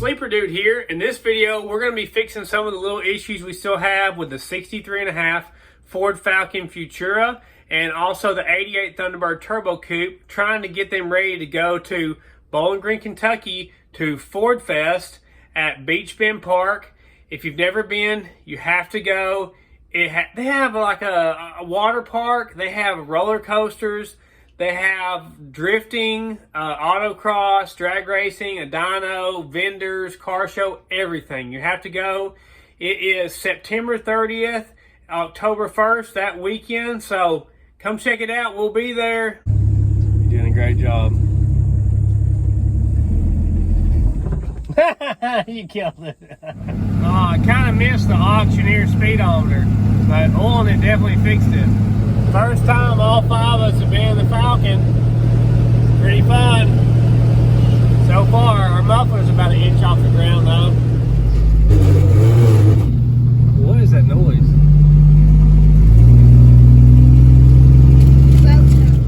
Sleeper Dude here. In this video, we're going to be fixing some of the little issues we still have with the 63.5 Ford Falcon Futura and also the 88 Thunderbird Turbo Coupe, trying to get them ready to go to Bowling Green, Kentucky to Ford Fest at Beach Bend Park. If you've never been, you have to go. They have like a water park. They have roller coasters. They have drifting, autocross, drag racing, a dyno, vendors, car show, everything. You have to go. It is September 30th, October 1st, that weekend. So come check it out. We'll be there. You're doing a great job. You killed it. I kind of missed the auctioneer speedometer, but oiling it definitely fixed it. First time all five of us have been in the Falcon. Pretty fun. So far, our muffler's about an inch off the ground though. What is that noise?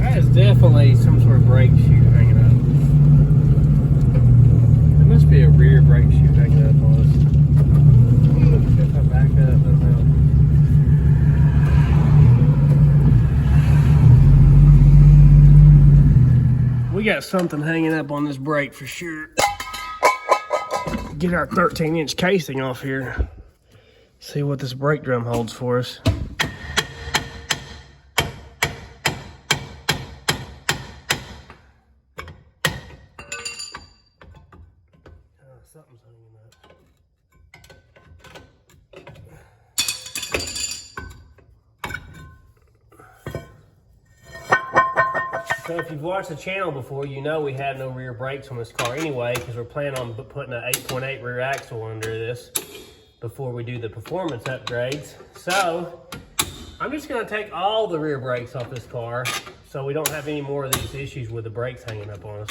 That is definitely some sort of brake shoe hanging up. There must be a rear brake shoe hanging up on us. If I back up, we got something hanging up on this brake for sure. Get our 13-inch casing off here. See what this brake drum holds for us. Something's hanging up. So if you've watched the channel before, you know we had no rear brakes on this car anyway, because we're planning on putting an 8.8 rear axle under this before we do the performance upgrades. So I'm just going to take all the rear brakes off this car so we don't have any more of these issues with the brakes hanging up on us.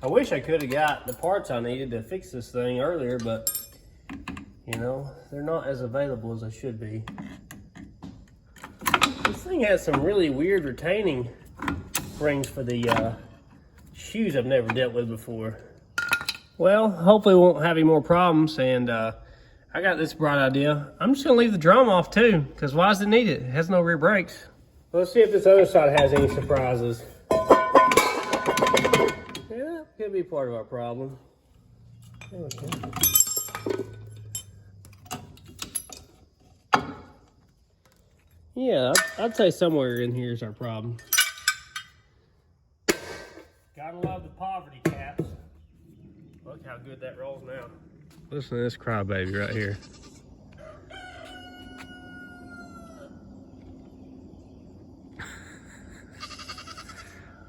I wish I could have got the parts I needed to fix this thing earlier, but you know, they're not as available as they should be. This thing has some really weird retaining springs for the shoes I've never dealt with before. Well, hopefully we won't have any more problems, and I got this bright idea. I'm just gonna leave the drum off too, because why does it need it? It has no rear brakes. Let's see if this other side has any surprises. Yeah, could be part of our problem. Okay. Yeah, I'd say somewhere in here is our problem. Gotta love the poverty caps. Look how good that rolls now. Listen to this crybaby right here.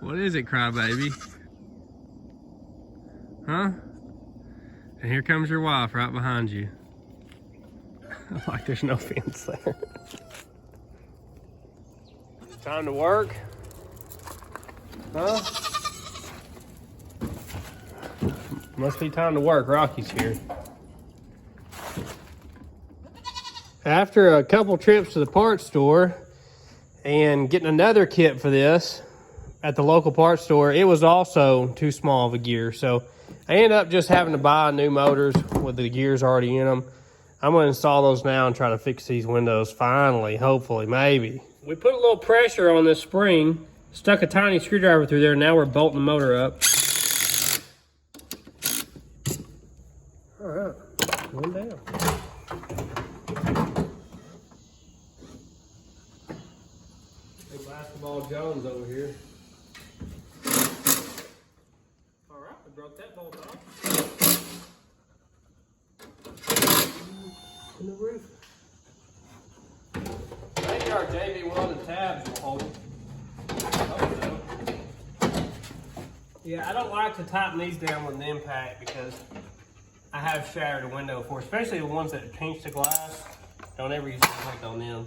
What is it, crybaby? Huh? And here comes your wife right behind you. Like there's no fence there. Time to work? Huh? Must be time to work. Rocky's here. After a couple trips to the parts store and getting another kit for this at the local parts store, it was also too small of a gear. So I ended up just having to buy new motors with the gears already in them. I'm going to install those now and try to fix these windows finally, hopefully, maybe. We put a little pressure on this spring, stuck a tiny screwdriver through there, now we're bolting the motor up. All right, one down. Big basketball Jones over here. All right, we broke that bolt off. In the roof. Maybe our JB welded tabs will hold. I hope so. Yeah, I don't like to tighten these down with an impact because I have shattered a window before, especially the ones that pinch the glass. Don't ever use impact on them.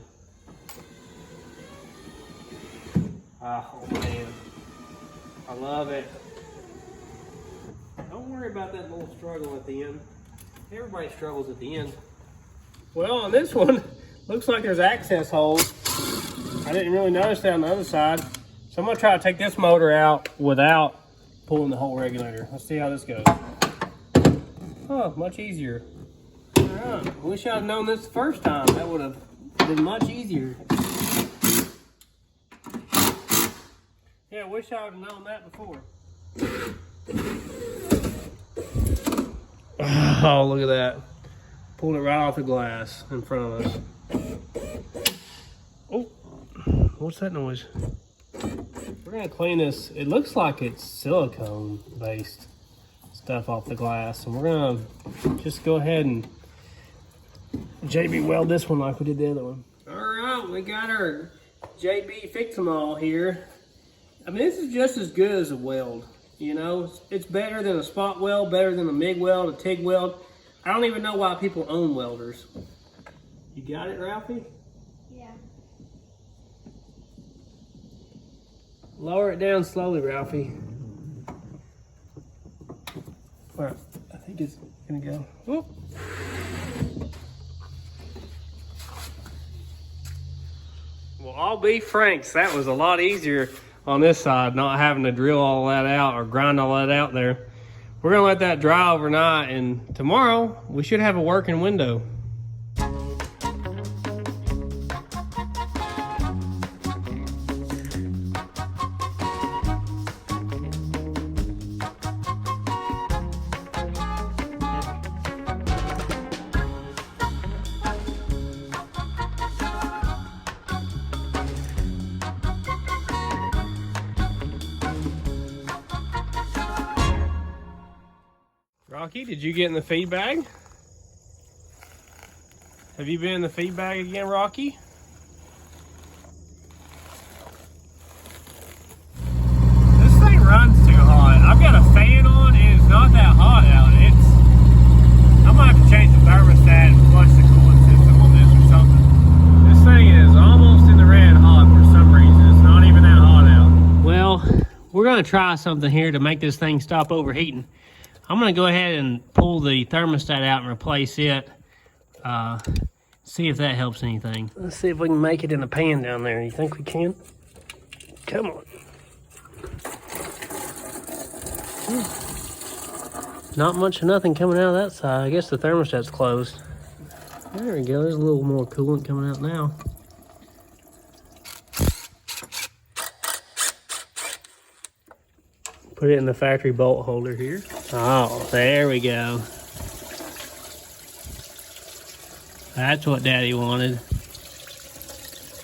Oh man, I love it. Don't worry about that little struggle at the end. Everybody struggles at the end. Well, on this one, looks like there's access holes. I didn't really notice that on the other side. So I'm gonna try to take this motor out without pulling the whole regulator. Let's see how this goes. Oh, much easier. All right. Wish I'd known this the first time. That would have been much easier. Yeah, wish I would have known that before. Oh, look at that. Pulled it right off the glass in front of us. Oh, what's that noise? We're gonna clean this. It looks like it's silicone based stuff off the glass. And we're gonna just go ahead and JB weld this one like we did the other one. All right, we got our JB Fix-em-all here. I mean, this is just as good as a weld. You know, it's better than a spot weld, better than a MIG weld, a TIG weld. I don't even know why people own welders. You got it, Ralphie? Yeah. Lower it down slowly, Ralphie. All right, I think it's gonna go. Whoop. Well, I'll be frank, that was a lot easier on this side, not having to drill all that out or grind all that out there. We're gonna let that dry overnight, and tomorrow we should have a working window. Rocky, did you get in the feed bag? Have you been in the feed bag again, Rocky? This thing runs too hot. I've got a fan on and it's not that hot out. I might have to change the thermostat and flush the cooling system on this or something. This thing is almost in the red hot for some reason. It's not even that hot out. Well, we're gonna try something here to make this thing stop overheating. I'm gonna go ahead and pull the thermostat out and replace it. See if that helps anything. Let's see if we can make it in the pan down there. You think we can? Come on. Not much of nothing coming out of that side. I guess the thermostat's closed. There we go, there's a little more coolant coming out now. Put it in the factory bolt holder here. Oh, there we go. That's what Daddy wanted.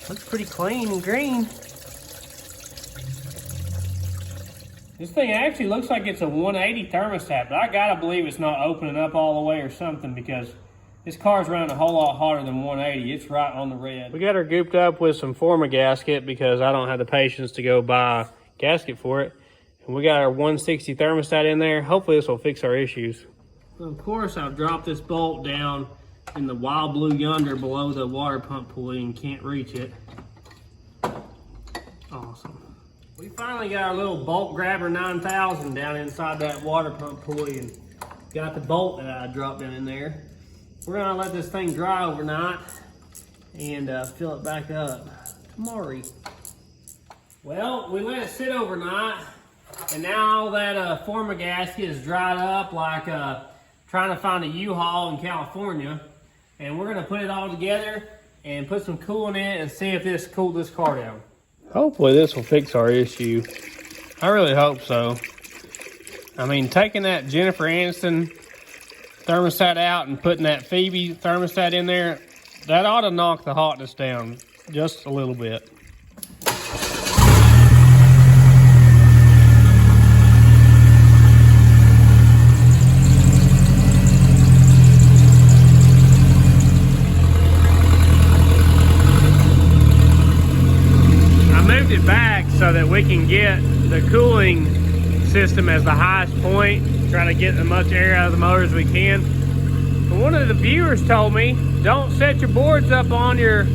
Looks pretty clean and green. This thing actually looks like it's a 180 thermostat, but I gotta believe it's not opening up all the way or something, because this car's running a whole lot hotter than 180. It's right on the red. We got her gooped up with some forma gasket because I don't have the patience to go buy a gasket for it. And we got our 160 thermostat in there. Hopefully this will fix our issues. Well, of course, I've dropped this bolt down in the wild blue yonder below the water pump pulley and can't reach it. Awesome. We finally got our little bolt grabber 9000 down inside that water pump pulley and got the bolt that I dropped down in there. We're gonna let this thing dry overnight and fill it back up tomorrow. Well, we let it sit overnight, and now all that forma gasket is dried up like trying to find a U-Haul in California. And we're gonna put it all together and put some coolant in it and see if this cooled this car down. Hopefully this will fix our issue. I really hope so. I mean, taking that Jennifer Aniston thermostat out and putting that Phoebe thermostat in there, that ought to knock the hotness down just a little bit. It back so that we can get the cooling system as the highest point, try to get as much air out of the motor as we can. But one of the viewers told me, don't set your boards up on your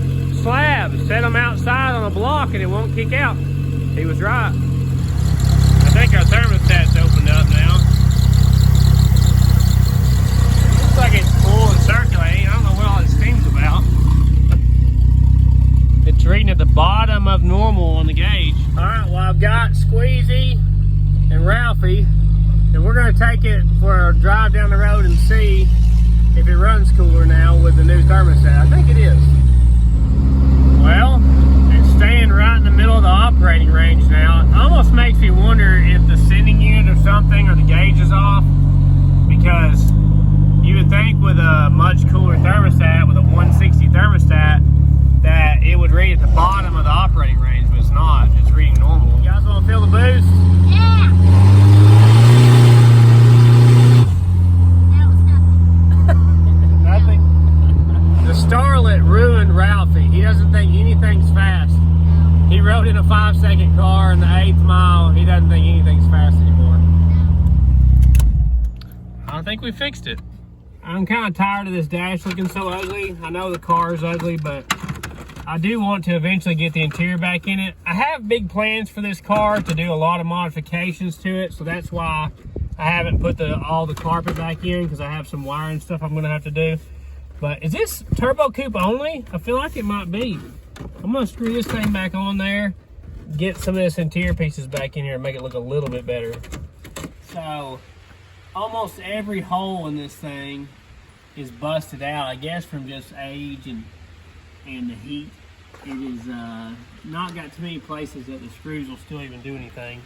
slabs, set them outside on a block and it won't kick out. He was right. I think our thermostat's opened up now. Looks like it's full and circulating. I don't know what all this steam's about. It's reading at the bottom of normal on the gauge. All right, well, I've got Squeezy and Ralphie, and we're going to take it for a drive down the road and see if it runs cooler now with the new thermostat. I think it is. Well, it's staying right in the middle of the operating range now. It almost makes me wonder if the sending unit or something, or the gauge is off, because you would think with a much cooler thermostat, with a 160 thermostat, that it would read at the bottom of the operating range, but it's not. It's reading normal. You guys want to feel the boost? Yeah. That was nothing. Nothing. The Starlet ruined Ralphie. He doesn't think anything's fast. No. He rode in a 5-second car in the 8th mile. He doesn't think anything's fast anymore. No. I think we fixed it. I'm kind of tired of this dash looking so ugly. I know the car is ugly, but I do want to eventually get the interior back in it. I have big plans for this car to do a lot of modifications to it, so that's why I haven't put all the carpet back in, because I have some wiring stuff I'm going to have to do. But is this turbo coupe only? I feel like it might be. I'm going to screw this thing back on there, get some of this interior pieces back in here and make it look a little bit better. So almost every hole in this thing is busted out, I guess from just age and the heat. It is not got too many places that the screws will still even do anything.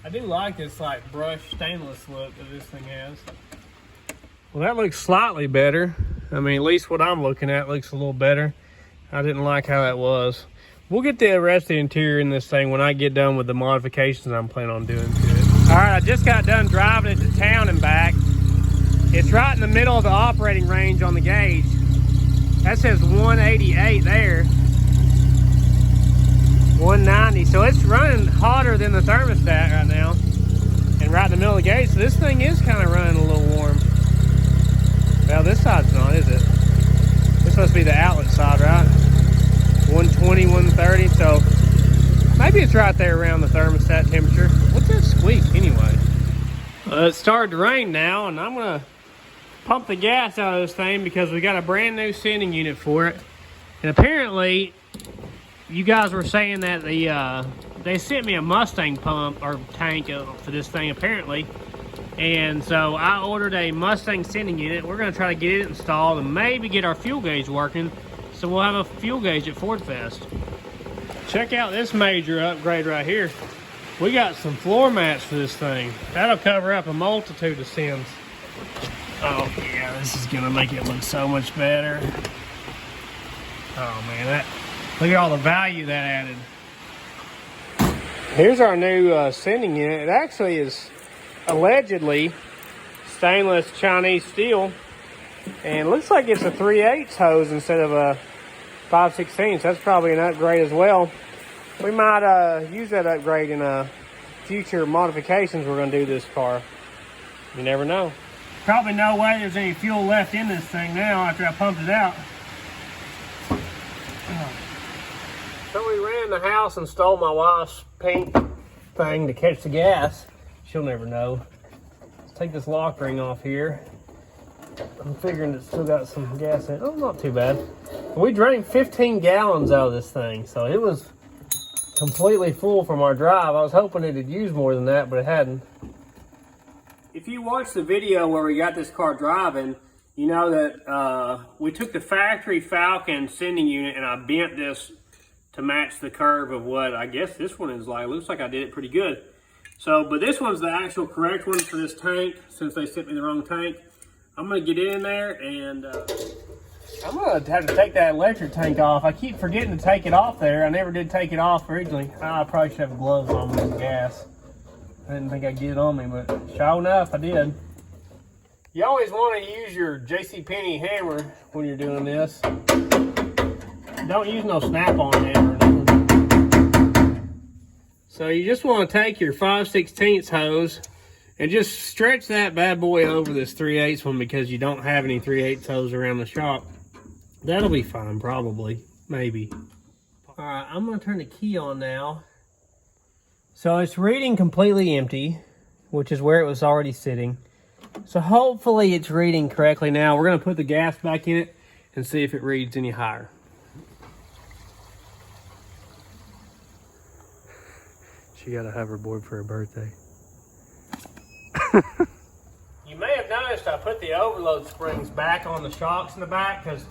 I do like this like brushed stainless look that this thing has. Well, that looks slightly better. I mean, at least what I'm looking at looks a little better. I didn't like how that was. We'll get the rest of the interior in this thing when I get done with the modifications I'm planning on doing to it. All right, I just got done driving it to town and back. It's right in the middle of the operating range on the gauge. That says 188 there. 190, so it's running hotter than the thermostat right now. And right in the middle of the gauge, so this thing is kind of running a little warm. Well, this side's not, is it? This must be the outlet side, right? 120, 130, so maybe it's right there around the thermostat temperature. What's that squeak anyway? It started to rain now, and I'm gonna pump the gas out of this thing because we got a brand new sending unit for it. And apparently, you guys were saying that they sent me a Mustang pump or tank for this thing apparently. And so I ordered a Mustang sending unit. We're gonna try to get it installed and maybe get our fuel gauge working, so we'll have a fuel gauge at Ford Fest. Check out this major upgrade right here. We got some floor mats for this thing. That'll cover up a multitude of sins. Oh yeah, this is gonna make it look so much better. Oh man, look at all the value that added. Here's our new sending unit. It actually is allegedly stainless Chinese steel, and it looks like it's a 3/8 hose instead of a 5/16. That's probably an upgrade as well. We might use that upgrade in future modifications we're going to do to this car. You never know. Probably no way there's any fuel left in this thing now after I pumped it out. So we ran in the house and stole my wife's pink thing to catch the gas. She'll never know. Let's take this lock ring off here. I'm figuring it's still got some gas in it. Oh, not too bad. We drank 15 gallons out of this thing, so it was completely full from our drive. I was hoping it had used more than that, but it hadn't. If you watched the video where we got this car driving, you know that we took the factory Falcon sending unit and I bent this to match the curve of what I guess this one is like. It looks like I did it pretty good. So, but this one's the actual correct one for this tank, since they sent me the wrong tank. I'm gonna get in there and I'm gonna have to take that electric tank off. I keep forgetting to take it off there. I never did take it off originally. I probably should have gloves on with gas. I didn't think I'd get it on me, but sure enough, I did. You always want to use your JCPenney hammer when you're doing this. Don't use no snap-on hammer. So you just want to take your 5/16 hose and just stretch that bad boy over this 3/8 one, because you don't have any 3/8 hose around the shop. That'll be fine, probably, maybe. All right, I'm gonna turn the key on now. So it's reading completely empty, which is where it was already sitting. So hopefully it's reading correctly now. We're gonna put the gas back in it and see if it reads any higher. She got a hoverboard for her birthday. You may have noticed I put the overload springs back on the shocks in the back because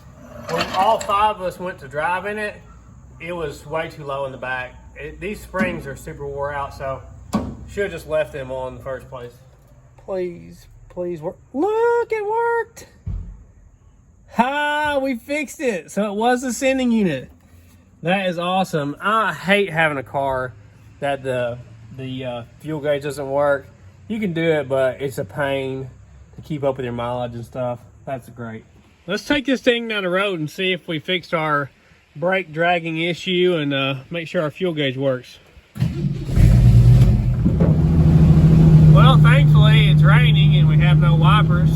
when all 5 of us went to drive in it, it was way too low in the back. These springs are super wore out, so should have just left them on in the first place. Please, please work. Look, it worked. Ha, we fixed it. So it was the sending unit. That is awesome. I hate having a car that the fuel gauge doesn't work. You can do it, but it's a pain to keep up with your mileage and stuff. That's great. Let's take this thing down the road and see if we fixed our brake dragging issue and make sure our fuel gauge works. Well, thankfully it's raining and we have no wipers,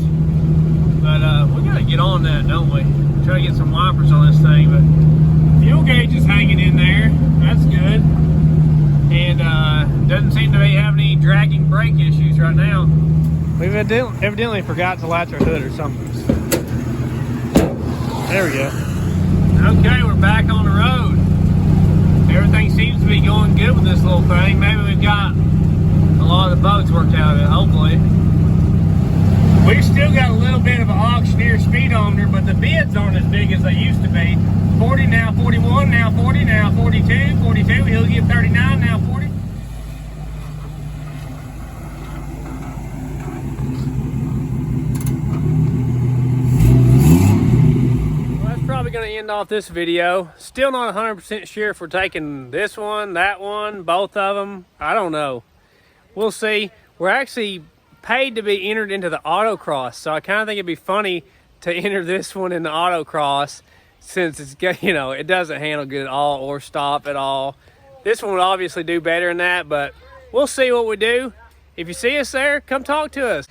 but we gotta get on that, don't we? Try to get some wipers on this thing, but fuel gauge is hanging in there. That's good. And doesn't seem to be having any dragging brake issues right now. We've evidently forgot to latch our hood or something. There we go. Okay, we're back on the road. Everything seems to be going good with this little thing. Maybe we've got a lot of the bugs worked out of it, hopefully. We've still got a little bit of an auctioneer speedometer, but the bids aren't as big as they used to be. 40, now 41, now 40, now 42, 42, he'll give 39, now 40. Well, that's probably going to end off this video. Still not 100% sure if we're taking this one, that one, both of them. I don't know. We'll see. We're actually paid to be entered into the autocross, so I kind of think it'd be funny to enter this one in the autocross since it's, you know, it doesn't handle good at all or stop at all. This one would obviously do better than that, but we'll see what we do. If you see us there, come talk to us.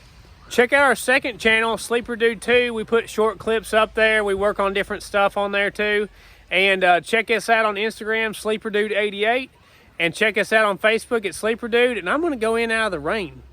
Check out our second channel, Sleeper Dude 2. We put short clips up there. We work on different stuff on there too. And check us out on Instagram, Sleeper Dude 88. And check us out on Facebook at Sleeper Dude. And I'm going to go in out of the rain.